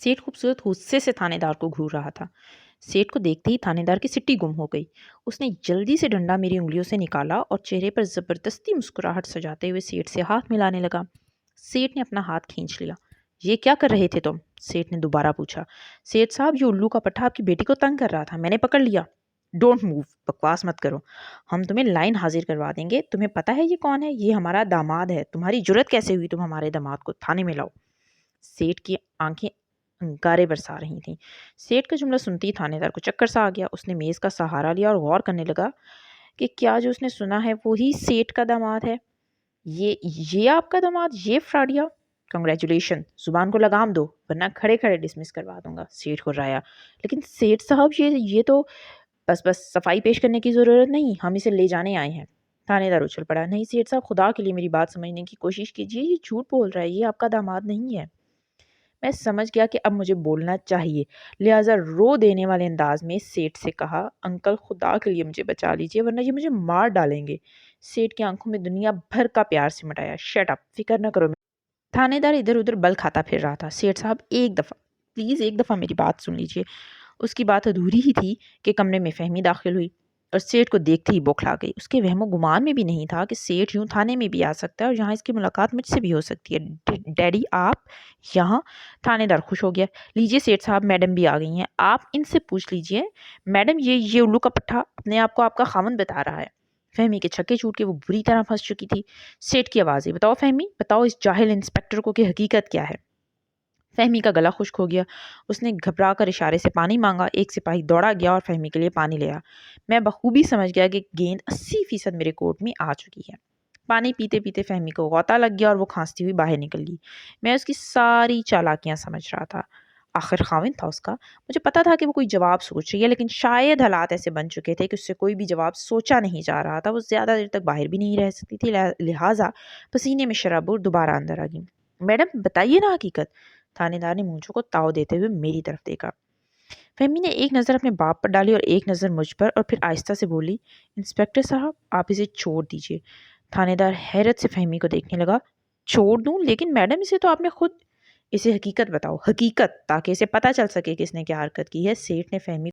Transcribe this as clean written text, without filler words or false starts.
सेठ खूबसूरत गुस्से से थानेदार को घूर रहा था। सेठ को देखते ही थानेदार की सिट्टी गुम हो गई। उसने जल्दी से डंडा मेरी उंगलियों से निकाला और चेहरे पर ज़बरदस्ती मुस्कुराहट सजाते हुए सेठ से हाथ मिलाने लगा। सेठ ने अपना हाथ खींच लिया। ये क्या कर रहे थे तुम? सेठ ने दोबारा पूछा। सेठ साहब, ये उल्लू का पट्टा आपकी बेटी को तंग कर रहा था, मैंने पकड़ लिया। डोंट मूव, बकवास मत करो, हम तुम्हें लाइन हाजिर करवा देंगे। तुम्हें पता है ये कौन है? ये हमारा दामाद है। तुम्हारी जुर्रत कैसे हुई? तुम हमारे दामाद को थाने में लाओ। सेठ की आंखें अंगारे बरसा रही थीं। सेठ का जुमला सुनते ही थानेदार को चक्कर सा आ गया। उसने मेज़ का सहारा लिया और गौर करने लगा कि क्या जो उसने सुना है वही सेठ का दामाद है। ये आपका दामाद, ये फ्रॉडिया? कंग्रेचुलेशन, जुबान को लगाम दो वरना खड़े खड़े डिसमिस करवा दूंगा। सेठ को राया। लेकिन सेठ साहब, ये तो बस सफाई पेश करने की ज़रूरत नहीं, हम इसे ले जाने आए हैं। थानेदार उछल पड़ा। नहीं सेठ साहब, खुदा के लिए मेरी बात समझने की कोशिश कीजिए, ये झूठ बोल रहा है, ये आपका दामाद नहीं है। मैं समझ गया कि अब मुझे बोलना चाहिए, लिहाजा रो देने वाले अंदाज में सेठ से कहा, अंकल खुदा के लिए मुझे बचा लीजिए वरना ये मुझे मार डालेंगे। सेठ की आंखों में दुनिया भर का प्यार सिमटाया। शट अप, फिक्र न करो। थानेदार इधर उधर बल खाता फिर रहा था। सेठ साहब, एक दफ़ा प्लीज़, एक दफ़ा मेरी बात सुन लीजिए। उसकी बात अधूरी ही थी कि कमरे में फहमी दाखिल हुई और सेठ को देखते ही बौखला गई। उसके वहमो गुमान में भी नहीं था कि सेठ यूं थाने में भी आ सकता है और यहाँ इसकी मुलाकात मुझसे भी हो सकती है। डैडी आप यहाँ? थानेदार खुश हो गया। लीजिए सेठ साहब, मैडम भी आ गई हैं, आप इनसे पूछ लीजिए। मैडम, ये उल्लू का पट्टा अपने आप को आपका खामन बता रहा है। फहमी के छक्के छूट के वो बुरी तरह फंस चुकी थी। सेठ की आवाज़, बताओ फहमी, बताओ इस जाहिल इंस्पेक्टर को कि हकीकत क्या है। फहमी का गला खुश्क हो गया। उसने घबरा कर इशारे से पानी मांगा। एक सिपाही दौड़ा गया और फहमी के लिए पानी ले आया। मैं बखूबी समझ गया कि गेंद 80% मेरे कोर्ट में आ चुकी है। पानी पीते पीते फहमी को गौता लग गया और वो खांसती हुई बाहर निकल गई। मैं उसकी सारी चालाकियां समझ रहा था। आखिर खाविन था उसका। मुझे पता था कि वो कोई जवाब सोच रही है, लेकिन शायद हालात ऐसे बन चुके थे कि उससे कोई भी जवाब सोचा नहीं जा रहा था। वो ज़्यादा देर तक बाहर भी नहीं रह सकती थी, लिहाजा पसीने में शराबोर दोबारा अंदर आ गई। मैडम बताइए ना हकीकत। थानेदार ने मूंछों को ताव देते हुए मेरी तरफ देखा। फहमी ने एक नज़र अपने बाप पर डाली और एक नज़र मुझ पर और फिर आहिस्ता से बोली, इंस्पेक्टर साहब, आप इसे छोड़ दीजिए। थानेदार हैरत से फहमी को देखने लगा। छोड़ दूं? लेकिन मैडम, इसे तो आपने खुद। इसे हकीकत बताओ, हकीकत, ताकि इसे पता चल सके कि इसने क्या हरकत की है। सेठ ने फहमी